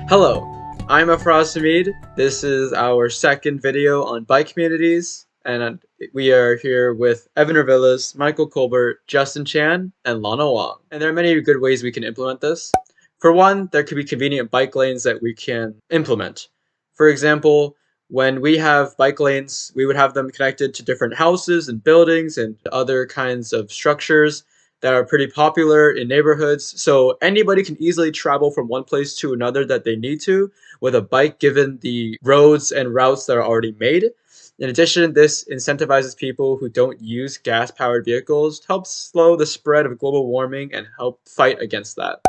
Hello, I'm Afraz Hamid. This is our second video on bike communities, and we are here with Evan Ravillas, Michael Colbert, Justin Chan, and Lana Wong. And there are many good ways we can implement this. For one, there could be convenient bike lanes that we can implement. For example, when we have bike lanes, we would have them connected to different houses and buildings and other kinds of structures that are pretty popular in neighborhoods, so anybody can easily travel from one place to another that they need to with a bike given the roads and routes that are already made. In addition, this incentivizes people who don't use gas-powered vehicles to help slow the spread of global warming and help fight against that.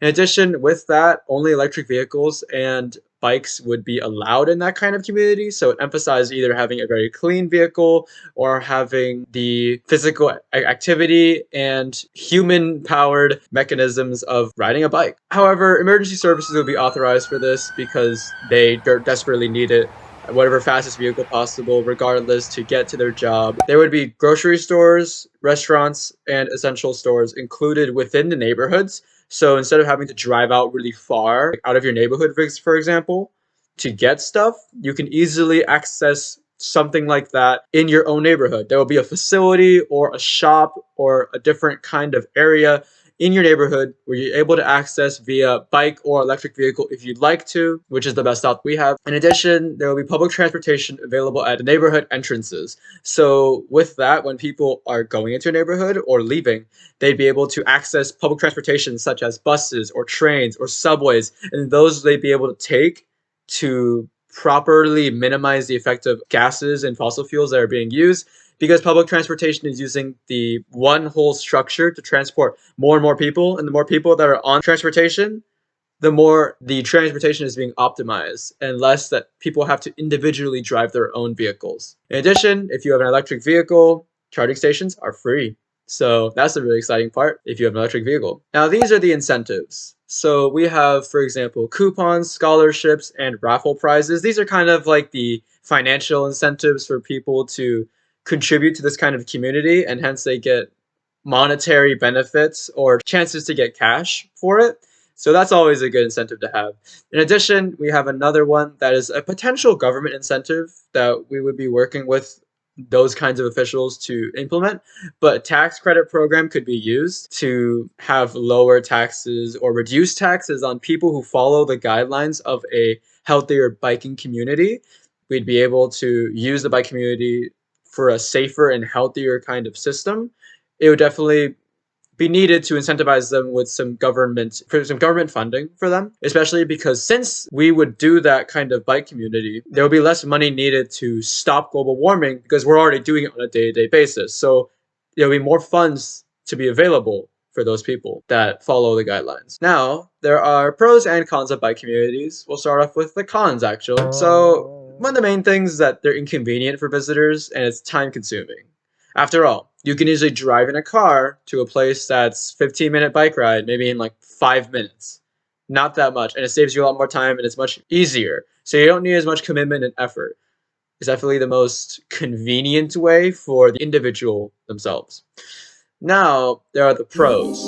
In addition, with that, only electric vehicles and bikes would be allowed in that kind of community, so it emphasizes either having a very clean vehicle or having the physical activity and human-powered mechanisms of riding a bike. However, emergency services will be authorized for this because they desperately need it at whatever fastest vehicle possible, regardless, to get to their job. There would be grocery stores, restaurants, and essential stores included within the neighborhoods. So instead of having to drive out really far, out of your neighborhood, for example, to get stuff, you can easily access something like that in your own neighborhood. There will be a facility or a shop or a different kind of area in your neighborhood where you're able to access via bike or electric vehicle if you'd like to, which is the best option we have. In addition, there will be public transportation available at the neighborhood entrances. So with that, when people are going into a neighborhood or leaving, they'd be able to access public transportation such as buses or trains or subways, and those they'd be able to take to properly minimize the effect of gases and fossil fuels that are being used, because public transportation is using the one whole structure to transport more and more people, and the more people that are on transportation, the more the transportation is being optimized and less that people have to individually drive their own vehicles. In addition, if you have an electric vehicle, charging stations are free. So that's the really exciting part if you have an electric vehicle. Now, these are the incentives. So we have, for example, coupons, scholarships, and raffle prizes. These are kind of like the financial incentives for people to contribute to this kind of community, and hence they get monetary benefits or chances to get cash for it. So that's always a good incentive to have. In addition, we have another one that is a potential government incentive that we would be working with those kinds of officials to implement, but a tax credit program could be used to have lower taxes or reduce taxes on people who follow the guidelines of a healthier biking community. We'd be able to use the bike community for a safer and healthier kind of system. It would definitely be needed to incentivize them with some government funding for them, especially because since we would do that kind of bike community, there will be less money needed to stop global warming because we're already doing it on a day-to-day basis. So there will be more funds to be available for those people that follow the guidelines. Now, there are pros and cons of bike communities. We'll start off with the cons, actually. So one of the main things is that they're inconvenient for visitors and it's time consuming. After all, you can easily drive in a car to a place that's 15-minute bike ride, maybe in like 5 minutes. Not that much, and it saves you a lot more time and it's much easier. So you don't need as much commitment and effort. It's definitely the most convenient way for the individual themselves. Now, there are the pros,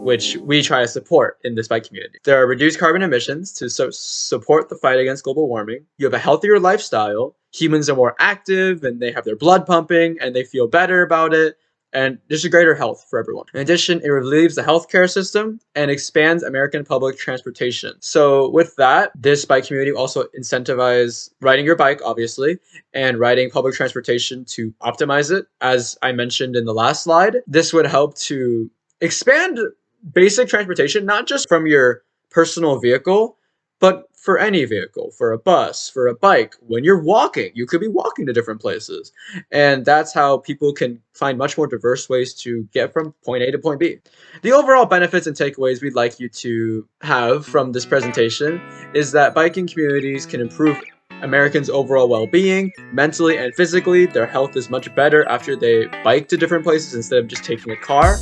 which we try to support in this bike community. There are reduced carbon emissions to support the fight against global warming. You have a healthier lifestyle. Humans are more active and they have their blood pumping and they feel better about it. And there's a greater health for everyone. In addition, it relieves the healthcare system and expands American public transportation. So with that, this bike community also incentivizes riding your bike, obviously, and riding public transportation to optimize it. As I mentioned in the last slide, this would help to expand basic transportation, not just from your personal vehicle, but for any vehicle, for a bus, for a bike. When you're walking, you could be walking to different places. And that's how people can find much more diverse ways to get from point A to point B. The overall benefits and takeaways we'd like you to have from this presentation is that biking communities can improve Americans' overall well-being, mentally and physically. Their health is much better after they bike to different places instead of just taking a car.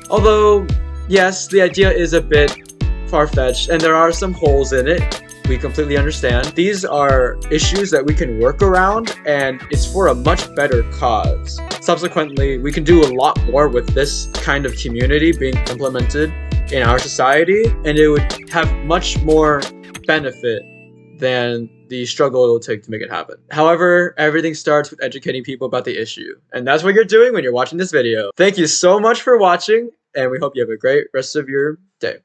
Although, yes, the idea is a bit far-fetched and there are some holes in it. We completely understand. These are issues that we can work around and it's for a much better cause. Subsequently, we can do a lot more with this kind of community being implemented in our society, and it would have much more benefit than the struggle it'll take to make it happen. However, everything starts with educating people about the issue. And that's what you're doing when you're watching this video. Thank you so much for watching, and we hope you have a great rest of your day.